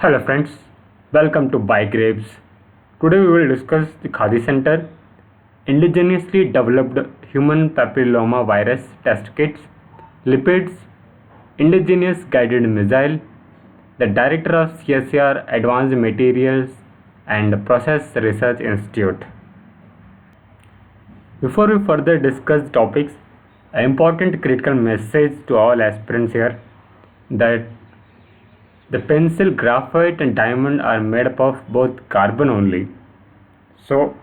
Hello friends, welcome to Bygrayps. Today we will discuss the Khadi Center, indigenously developed human papilloma virus test kits, lipids, indigenous guided missile, the director of CSR Advanced Materials and Process Research Institute. Before we further discuss topics, an important critical message to all aspirants here that the pencil, graphite and diamond are made up of both carbon only. So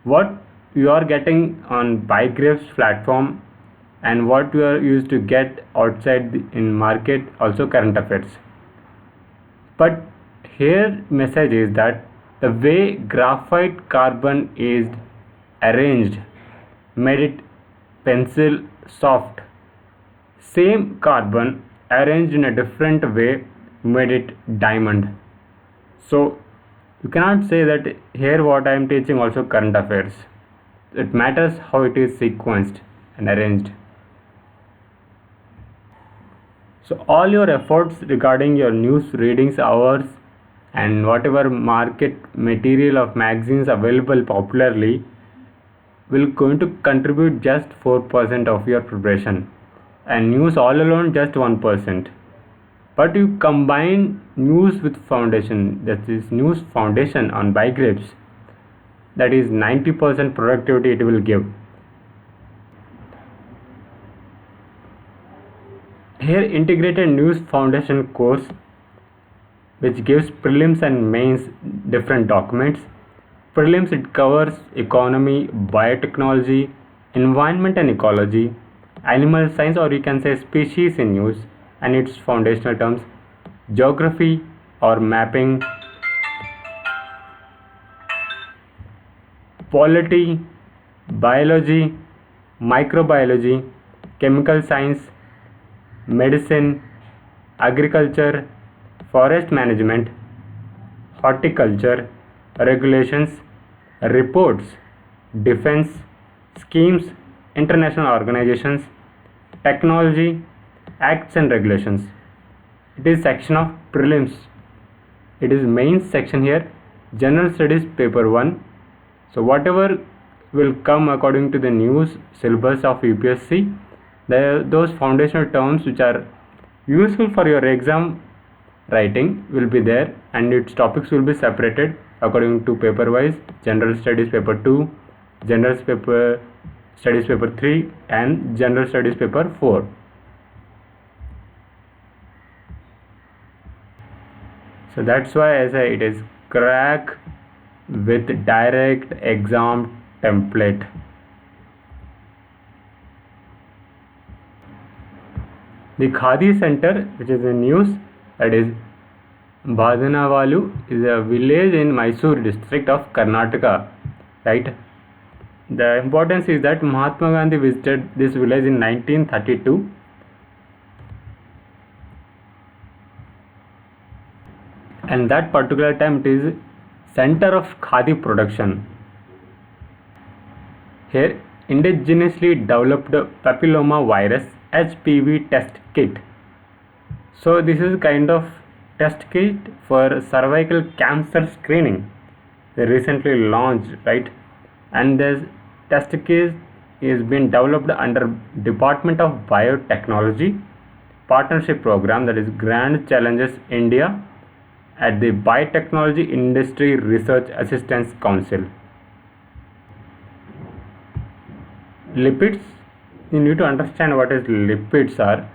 what you are getting on Bygrayps platform and what you are used to get outside in market also current affairs. But here message is that the way graphite carbon is arranged made it pencil soft. Same carbon arranged in a different way made it diamond. So you cannot say that here what I am teaching also current affairs. It matters how it is sequenced and arranged. So all your efforts regarding your news readings hours and whatever market material of magazines available popularly will going to contribute just 4% of your preparation, and news all alone just 1%. But you combine news with foundation, that is news foundation on Bygrayps, that is 90% productivity it will give. Here integrated news foundation course which gives prelims and mains different documents. Prelims it covers economy, biotechnology, environment and ecology, animal science or you can say species in news and its foundational terms, geography or mapping, polity, biology, microbiology, chemical science, medicine, agriculture, forest management, horticulture, regulations, reports, defense, schemes, international organizations, technology, acts and regulations. It is section of prelims. It is mains section here, general studies paper 1. So whatever will come according to the news syllabus of UPSC, those foundational terms which are useful for your exam writing will be there, and its topics will be separated according to paper wise: general studies paper 2, general studies paper 3 and general studies paper 4. So that's why I say it is crack with direct exam template. The Khadi Center, which is in news, that is Bhadanavalu, is a village in Mysore district of Karnataka, right? The importance is that Mahatma Gandhi visited this village in 1932. And that particular time it is center of Khadi production. Here indigenously developed papilloma virus HPV test kit. So this is kind of test kit for cervical cancer screening. They recently launched, right? And this test kit is being developed under Department of Biotechnology partnership program, that is Grand Challenges India at the Biotechnology Industry Research Assistance Council. Lipids, you need to understand what is lipids are.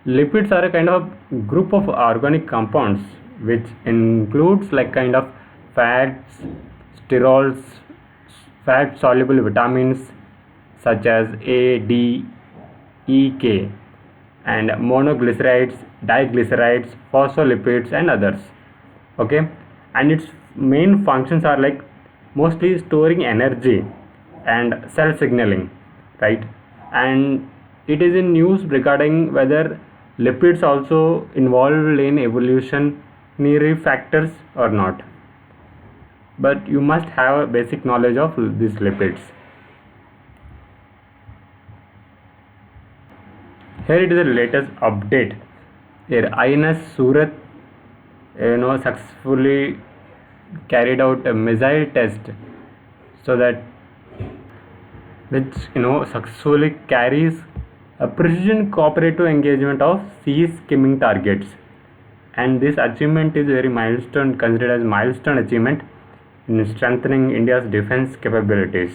Lipids are a kind of group of organic compounds which includes like kind of fats, sterols, fat soluble vitamins such as A, D, E, K, and monoglycerides, diglycerides, phospholipids and others. Okay, and its main functions are like mostly storing energy and cell signaling, right? And it is in news regarding whether lipids also involved in evolutionary factors or not, but you must have a basic knowledge of these lipids. Here it is the latest update. Here INS Surat successfully carried out a missile test, so that which successfully carries a precision cooperative engagement of sea skimming targets. And this achievement is very milestone, considered as milestone achievement in strengthening India's defense capabilities.